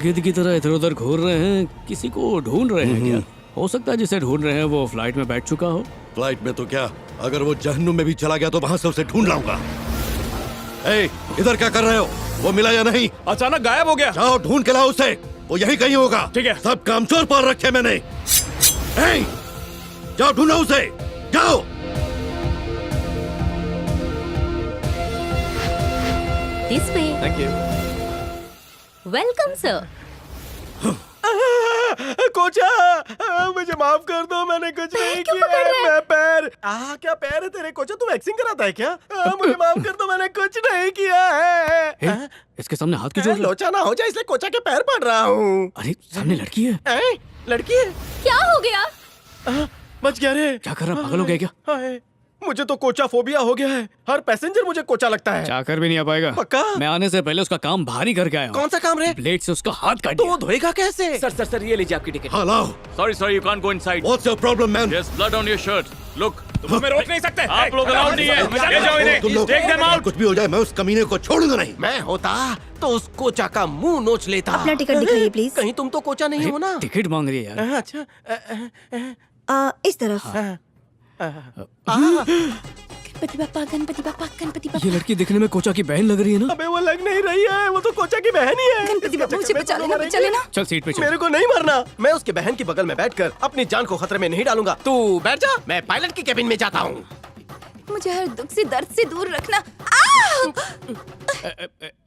गिद्ध की तरह इधर उधर घूर रहे हैं, किसी को ढूंढ रहे हैं क्या? हो सकता है जिसे ढूंढ रहे हैं वो फ्लाइट में बैठ चुका हो। फ्लाइट में तो क्या, अगर वो जहन्नुम में भी चला गया तो वहां से उसे ढूंढ लाऊंगा। ए, इधर क्या कर रहे हो? वो मिला या नहीं? अचानक गायब हो गया। जाओ ढूंढ के लाओ उसे, वो यहीं कहीं होगा। ठीक है। सब कामचोर पाल रखे मैंने। ए, जाओ ढूंढो उसे, जाओ। This way. Thank you. Welcome, sir. कोचा, मुझे माफ कर दो, मैंने कुछ नहीं क्यों किया। पकड़ रहे हैं? मैं पैर क्या पैर है तेरे? कोचा तुम एक्टिंग कराता है क्या? मुझे माफ कर दो, मैंने कुछ नहीं किया है। इसके सामने हाथ की जोड़ लो। लोचा ना हो जाए इसलिए कोचा के पैर पड़ रहा हूँ। अरे सामने लड़की है। लड़की है? क्या हो गया? बच गया रे। क्या कर रहा, पागल हो गया क्या? हाय, मुझे तो कोचा फोबिया हो गया है। हर पैसेंजर मुझे कोचा लगता है। चाकर भी नहीं आ पाएगा। पक्का? मैं आने से पहले उसका काम भारी करके आया हूँ। कौन सा काम रे? ब्लेड से उसका हाथ काट तो दिया। वो धोएगा कैसे? सर ये लीजिए आपकी टिकट। हाँ लाओ। Sorry, you can't go inside. What's your problem, man? There's blood on your shirt. Look. तुम हमें रोक नहीं सकते। आप लोग अलाउड नहीं है। ले जाओ इन्हें। तुम लोग Take them out. कुछ भी हो जाए मैं उस कमीने को छोड़ूंगा नहीं। मैं होता तो उस कोचा का मुंह नोच लेता। अपना टिकट दिखाइए प्लीज। कहीं तुम तो कोचा नहीं हो ना? टिकट मांग रही है यार। अच्छा। इस तरफ। गणपति बापा, गणपति बापा, गणपति बापा। ये लड़की दिखने में कोचा की बहन लग रही है ना? अबे वो लग नहीं रही है, वो तो कोचा की बहन ही है। गणपति बापा मुझे बचा लेना, बचा लेना। चल सीट पे चल। मेरे को नहीं मरना। मैं उसके बहन की बगल में बैठकर अपनी जान को खतरे में नहीं डालूंगा। तू बैठ जा, मैं पायलट की केबिन में जाता हूँ। मुझे हर दुख से, दर्द से दूर रखना।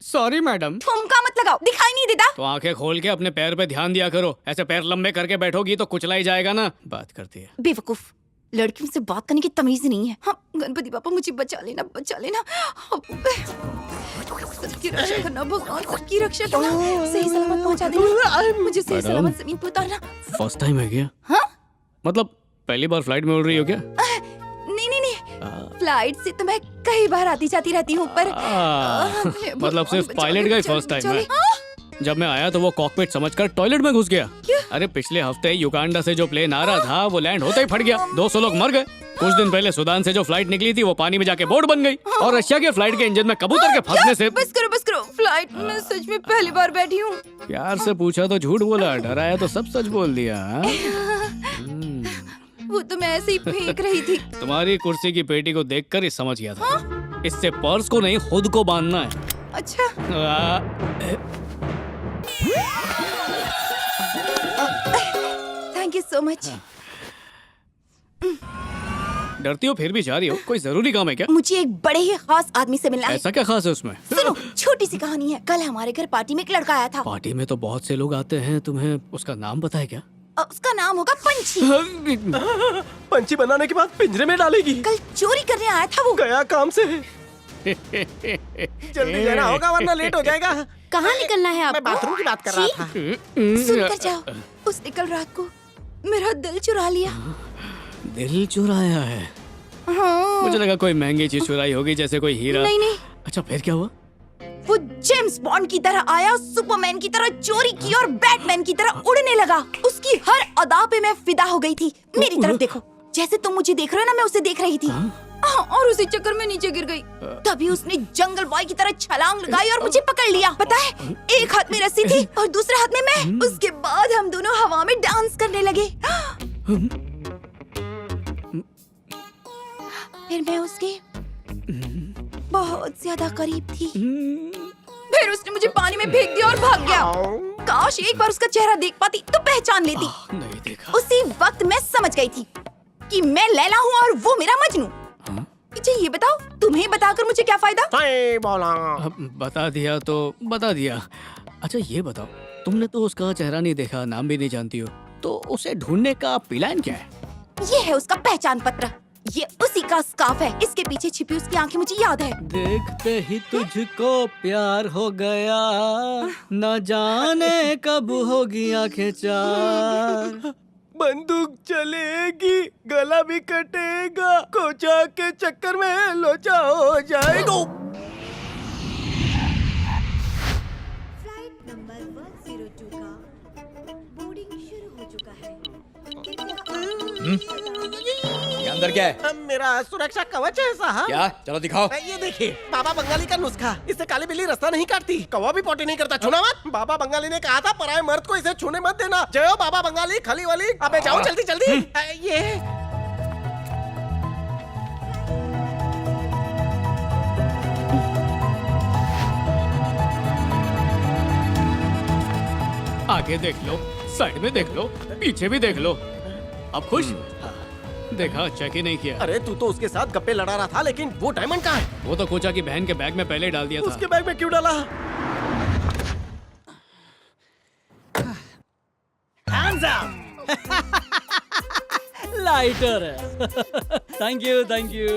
Sorry madam. ठुमका मत लगाओ, दिखाई नहीं देता। तो आंखें खोल के अपने पैर पे ध्यान दिया करो। ऐसे पैर लंबे करके बैठोगी तो कुचला ही जाएगा ना। बात करती है। बेवकूफ, लड़कियों से बात करने की तमीज नहीं है। हाँ, गणपति बापा मुझे बचा लेना, बचा लेना। सबकी रक्षा करना भगवान, सबकी रक्षा करना। सही सलामत पहुंचा देना, मुझे सही मैडम। सलामत जमीन पर उतारना। फर्स्ट टाइम है क्या? हाँ? मतलब पहली बार फ्लाइट में उड़ रही हो क्या? नहीं नहीं नहीं, फ्लाइट से तो मैं कई बार आती जाती रहती हूँ, पर मतलब सिर्फ पायलट का ही फर्स्ट टाइम है। जब मैं आया तो वो कॉकपिट समझकर टॉयलेट में घुस गया। अरे पिछले हफ्ते युगांडा से जो प्लेन आ रहा था वो लैंड होते ही फट गया। 200 लोग मर गए। कुछ दिन पहले सूडान से जो फ्लाइट निकली थी वो पानी में जाके बोट बन गई। और रशिया के फ्लाइट के इंजन में कबूतर के फंसने से। बस करो, फ्लाइट में सच में पहली बार बैठी हूँ। प्यार से पूछा तो झूठ बोला, डराया तो सब सच बोल दिया। वो तो मैं ऐसे ही फेंक रही थी। तुम्हारी कुर्सी की पेटी को देखकर ही समझ गया था। इससे पर्स को नहीं खुद को बांधना है। अच्छा, थैंक यू सो मच। डरती हो फिर भी जा रही हो, कोई जरूरी काम है क्या? मुझे एक बड़े ही खास आदमी से मिलना है। ऐसा क्या खास है उसमें? सुनो, छोटी सी कहानी है। कल हमारे घर पार्टी में एक लड़का आया था। पार्टी में तो बहुत से लोग आते हैं, तुम्हें उसका नाम पता है क्या? उसका नाम होगा पंछी। पंछी बनाने के बाद पिंजरे में डालेगी। कल चोरी करने आया था वो। गया काम से। जल्दी जाना होगा वरना लेट हो जाएगा। कहाँ निकलना है मैं आपको? बाथरूम की बात कर रहा था। सुनकर जाओ, उसने कल रात को मेरा दिल चुरा लिया। दिल चुराया है? हाँ। मुझे लगा कोई महंगी चीज चुराई होगी, जैसे कोई हीरा। नहीं। अच्छा फिर क्या हुआ? वो जेम्स बॉन्ड की तरह आया, सुपरमैन की तरह चोरी की और बैटमैन की तरह उड़ने लगा। उसकी हर अदा पे मैं फिदा हो गई थी। मेरी तरफ देखो, जैसे तुम मुझे देख रहे हो ना, मैं उसे देख रही थी। और उसी चक्कर में नीचे गिर गई। तभी उसने जंगल बॉय की तरह छलांग लगाई और मुझे पकड़ लिया। पता है, एक हाथ में रस्सी थी और दूसरे हाथ में मैं। उसके बाद हम दोनों हवा में डांस करने लगे। फिर मैं उसके बहुत ज्यादा करीब थी। फिर उसने मुझे पानी में फेंक दिया और भाग गया। काश एक बार उसका चेहरा देख पाती तो पहचान लेती। नहीं देखा। उसी वक्त मैं समझ गई थी कि मैं लैला हूँ और वो मेरा मजनू। मुझे ये बताओ, तुम्हें बताकर मुझे क्या फायदा? बोला। बता दिया तो बता दिया। अच्छा ये बताओ, तुमने तो उसका चेहरा नहीं देखा, नाम भी नहीं जानती हो, तो उसे ढूंढने का प्लान क्या है? ये है उसका पहचान पत्र। ये उसी का स्कार्फ है। इसके पीछे छिपी उसकी आंखें मुझे याद है। देखते ही तुझको प्यार हो गया, न जाने कब होगी आंखें चार। बंदूक चलेगी, गला भी कटेगा, कोचा के चक्कर में लोचा हो जाएगा। फ्लाइट नंबर 102 का बोर्डिंग शुरू हो चुका है। अंदर क्या है? मेरा सुरक्षा कवच है साहब। क्या? चलो दिखाओ। ये देखिए बाबा बंगाली का नुस्खा, इससे काली बिल्ली रास्ता नहीं काटती, कौवा भी पोटी नहीं करता। छूना मत। बाबा बंगाली ने कहा था पराये मर्द को इसे छूने मत देना। जय हो बाबा बंगाली खली वाली। अबे जाओ जल्दी जल्दी। ये आगे देख लो, साइड में देख लो, पीछे भी देख लो। अब खुश? देखा, चेक ही नहीं किया। अरे तू तो उसके साथ गप्पे लड़ा रहा था, लेकिन वो डायमंड कहाँ है? वो तो कोचा की बहन के बैग में पहले ही डाल दिया था। उसके बैग में क्यों डाला? लाइटर है। Thank you thank you.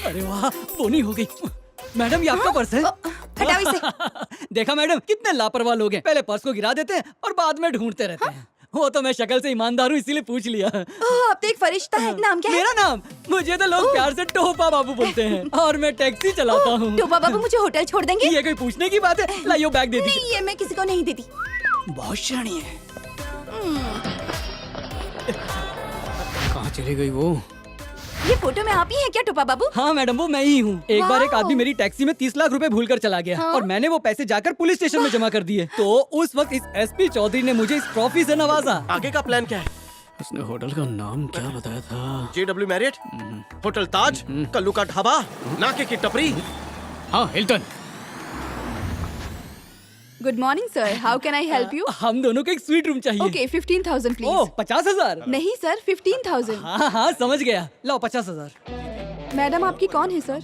अरे वाह, बोनी हो गई। मैडम ये आपका पर्स है? हटाओ इसे। देखा मैडम, कितने लापरवाह लोग हैं, पहले पर्स को गिरा देते हैं और बाद में ढूंढते रहते हैं। वो तो मैं शक्ल से ईमानदार हूँ इसीलिए पूछ लिया। ओह, अब तो एक फरिश्ता है। नाम क्या है? मेरा नाम? मुझे तो लोग प्यार से टोपा बाबू बोलते हैं और मैं टैक्सी चलाता हूँ। टोपा बाबू मुझे होटल छोड़ देंगे? ये कोई पूछने की बात है? लाइयो बैग दे दीजिए। नहीं, ये मैं किसी को नहीं देती। बहुत शानी है। कहाँ चली गई वो? ये फोटो में आप ही हैं क्या टोपा बाबू? हाँ मैडम, वो मैं ही हूँ। एक बार एक वाओ। आदमी मेरी टैक्सी में 30 लाख रुपए भूल कर चला गया और मैंने वो पैसे जाकर पुलिस स्टेशन में जमा कर दिए। तो उस वक्त इस एसपी चौधरी ने मुझे इस ट्रॉफी से नवाजा। आगे का प्लान क्या है? उसने होटल का नाम क्या बताया था? JW Marriott, hotel Taj, Kallu का ढाबा, नाके की टपरी। हाँ, Hilton. Good morning sir, how can I help you? हम दोनों को एक स्वीट रूम चाहिए। Okay 15,000 please. ओह 50,000? नहीं सर 15,000। हाँ हाँ समझ गया, लो 50,000। मैडम आपकी कौन है सर?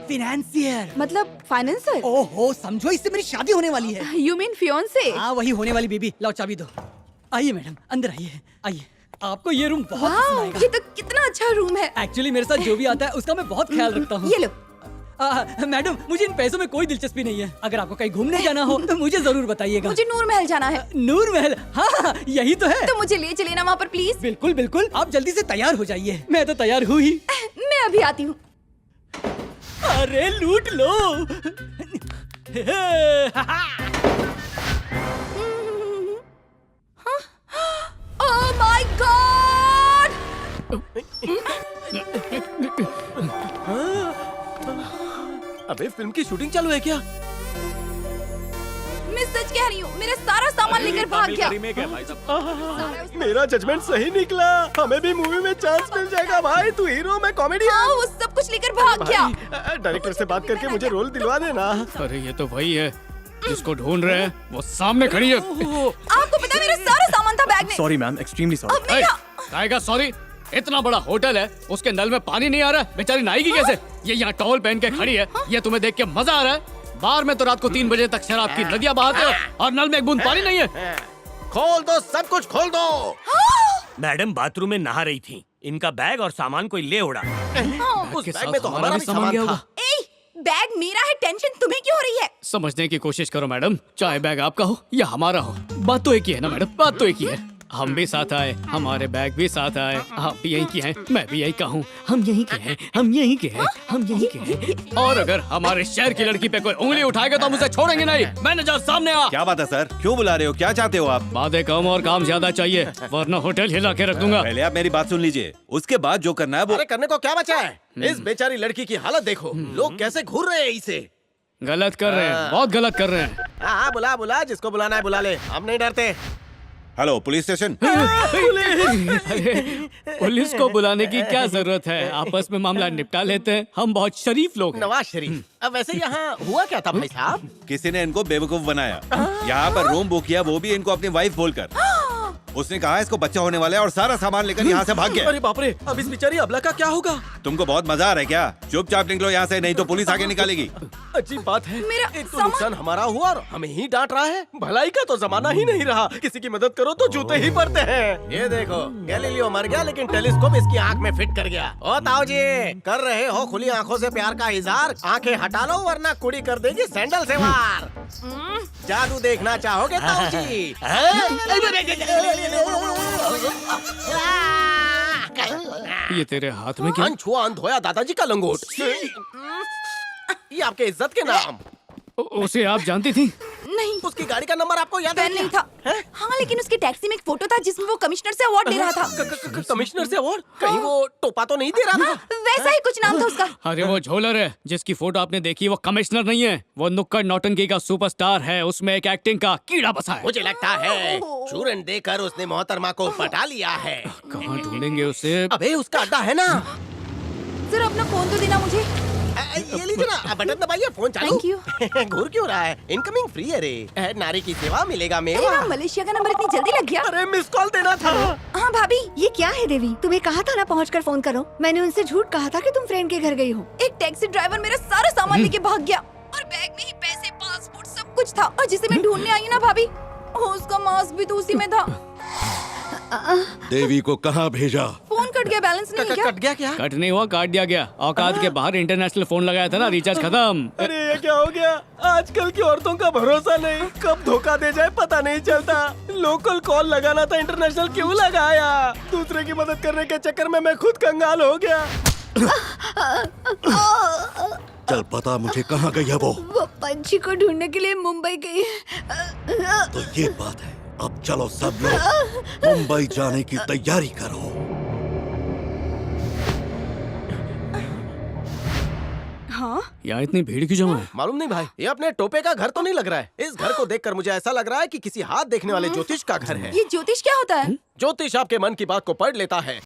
फिनेंशियर। मतलब फाइनेंसर? ओहो, समझो इससे मेरी शादी होने वाली है। You mean fiancee? हाँ वही होने वाली बेबी। लाओ चाबी दो। आइए मैडम, अंदर आइए। आइए, आपको ये रूम बहुत पसंद वाह, आएगा। ये तो कितना अच्छा रूम है। एक्चुअली मेरे साथ जो भी आता है उसका मैं बहुत ख्याल रखता हूँ। ये लो। मैडम मुझे इन पैसों में कोई दिलचस्पी नहीं है। अगर आपको कहीं घूमने जाना हो तो मुझे जरूर बताइएगा। मुझे नूर महल जाना है। नूर महल? हाँ यही तो है। तो मुझे ले चलेना वहाँ पर प्लीज। बिल्कुल बिल्कुल, आप जल्दी से तैयार हो जाइए। मैं तो तैयार हूँ ही। मैं अभी आती हूँ। अरे लूट लो। Oh my god! अबे फिल्म की शूटिंग चालू है क्या? मैं सच कह रही हूँ, मेरा सारा सामान लेकर भाग गया। मेरा जजमेंट सही निकला। हमें भी मूवी में चांस मिल जाएगा भाई। तू हीरो, मैं कॉमेडी। हाँ, वो सब कुछ लेकर भाग गया। डायरेक्टर से बात करके मुझे रोल दिलवा देना। अरे ये तो वही है जिसको ढूंढ रहे हैं, वो सामने खड़ी है। आपको पता है मेरा सारा सामान था बैग में। Sorry ma'am, extremely sorry. अब मेरा काहेगा सॉरी? इतना बड़ा होटल है, उसके नल में पानी नहीं आ रहा है, बेचारी नहाएगी कैसे? ये यहाँ टॉवल पहन के खड़ी है, ये तुम्हें देख के मजा आ रहा है? बार में तो रात को 3 बजे तक शराब की नदियां बहाते हो और नल में एक बूंद पानी नहीं है। खोल दो, सब कुछ खोल दो। मैडम बाथरूम में नहा रही थी, इनका बैग और सामान कोई ले उड़ा। उस बैग में तो हमारा भी सामान था। ए, बैग मेरा है, टेंशन तुम्हें क्यों हो रही है? समझने की कोशिश करो मैडम, चाहे बैग आपका हो या हमारा हो, बात तो एक ही है ना मैडम, बात तो एक ही है। हम भी साथ आए, हमारे बैग भी साथ आए, आप भी यहीं के हैं, मैं भी यहीं का हूँ, हम यहीं के हैं, हम यहीं के हैं, हम यहीं के हैं। और अगर हमारे शहर की लड़की पे कोई उंगली उठाएगा तो हम उसे छोड़ेंगे नहीं। मैनेजर सामने आ। क्या बात है सर, क्यों बुला रहे हो, क्या चाहते हो आप? बातें कम और काम ज्यादा चाहिए, वरना होटल हिला के रख दूंगा। पहले आप मेरी बात सुन लीजिए, उसके बाद जो करना है वो। अरे करने को क्या बचा है? इस बेचारी लड़की की हालत देखो, लोग कैसे घूर रहे हैं इसे। गलत कर रहे हैं, बहुत गलत कर रहे हैं। हाँ बुला बुला, जिसको बुलाना है बुला ले, हम नहीं डरते। Hello police station. अरे पुलिस को बुलाने की क्या जरूरत है, आपस में मामला निपटा लेते हैं, हम बहुत शरीफ लोग हैं। नवाज शरीफ। अब वैसे यहाँ हुआ क्या था भाई साहब? किसी ने इनको बेवकूफ बनाया, यहाँ पर रूम बुक किया, वो भी इनको अपनी वाइफ बोलकर। उसने कहा इसको बच्चा होने वाला है और सारा सामान लेकर यहाँ से भाग गया। अरे बाप रे, अब इस बेचारी अबला का क्या होगा? तुमको बहुत मजा आ रहा है क्या? चुपचाप निकलो यहाँ से, नहीं तो पुलिस आके निकालेगी। अजीब बात है, मेरा एक तो नुकसान हमारा हुआ और हमें ही डांट रहा है। भलाई का तो जमाना ही नहीं रहा, किसी की मदद करो तो जूते ही पड़ते हैं। ये देखो, गैलीलियो मर गया लेकिन टेलीस्कोप इसकी आंख में फिट कर गया। ओ ताऊ जी, कर रहे हो खुली आंखों से प्यार का इजहार? आंखें हटा लो वरना कुड़ी कर देगी सैंडल से वार। जादू देखना चाहोगे ताऊ जी? ये तेरे हाथ में क्या? अनछुआ अनधोया दादाजी का लंगोट। ये आपके इज्जत के नाम। उसे आप जानती थी? नहीं। उसकी गाड़ी का नंबर आपको याद है पेन नहीं क्या? था। हाँ, लेकिन उसकी टैक्सी में एक फोटो था जिसमें वो कमिश्नर से अवार्ड ले रहा था। कमिश्नर से अवार्ड? कहीं वो टोपा तो नहीं दे रहा था? वैसा ही कुछ नाम था उसका। अरे वो झोलर है जिसकी फोटो आपने देखी, वो कमिश्नर नहीं है, वो नुक्कड़ नौटंकी का सुपरस्टार है। उसमें एक एक्टिंग का कीड़ा बसा है। मुझे लगता है चूरन देकर उसने मोहतरमा को पटा लिया है। कहाँ ढूंढेंगे उसे? अबे उसका अड्डा है ना। सर अपना फोन तो देना मुझे। ये लीजिए ना, बटन दबाइए, फोन चालू। Thank you। घूर क्यों रहा है? इनकमिंग फ्री है रे। नारी की सेवा मिलेगा अरे मेवा। वाह, मलेशिया का नंबर इतनी जल्दी लग गया। अरे मिस कॉल देना था। हाँ भाभी, ये क्या है देवी? तुम्हें कहा था ना पहुंचकर फोन करो। मैंने उनसे झूठ कहा था कि तुम फ्रेंड के घर गई हो। एक टैक्सी ड्राइवर मेरा सारा सामान लेके भाग गया और बैग में ही पैसे, पासपोर्ट सब कुछ था। और जिसे मैं ढूंढने आई ना भाभी, उसका मास्क भी तो उसी में था। देवी को कहाँ भेजा? फोन कट गया, बैलेंस नहीं है क्या? कट गया क्या? कट नहीं हुआ, काट दिया गया। औकात के बाहर इंटरनेशनल फोन लगाया था ना, रिचार्ज खत्म। अरे ये क्या हो गया? आजकल की औरतों का भरोसा नहीं, कब धोखा दे जाए पता नहीं चलता। लोकल कॉल लगाना था, इंटरनेशनल क्यों लगाया? दूसरे की मदद करने के चक्कर में मैं खुद कंगाल हो गया। चल पता मुझे कहाँ गई है वो पंछी को ढूंढने के लिए मुंबई गई है। तो ये बात है। अब चलो सब लोग मुंबई जाने की तैयारी करो। हाँ, यहाँ इतनी भीड़ क्यों जमा है? मालूम नहीं भाई, ये अपने टोपे का घर तो नहीं लग रहा है। इस घर को देखकर मुझे ऐसा लग रहा है कि किसी हाथ देखने वाले ज्योतिष का घर है। ये ज्योतिष क्या होता है? ज्योतिष आपके मन की बात को पढ़ लेता है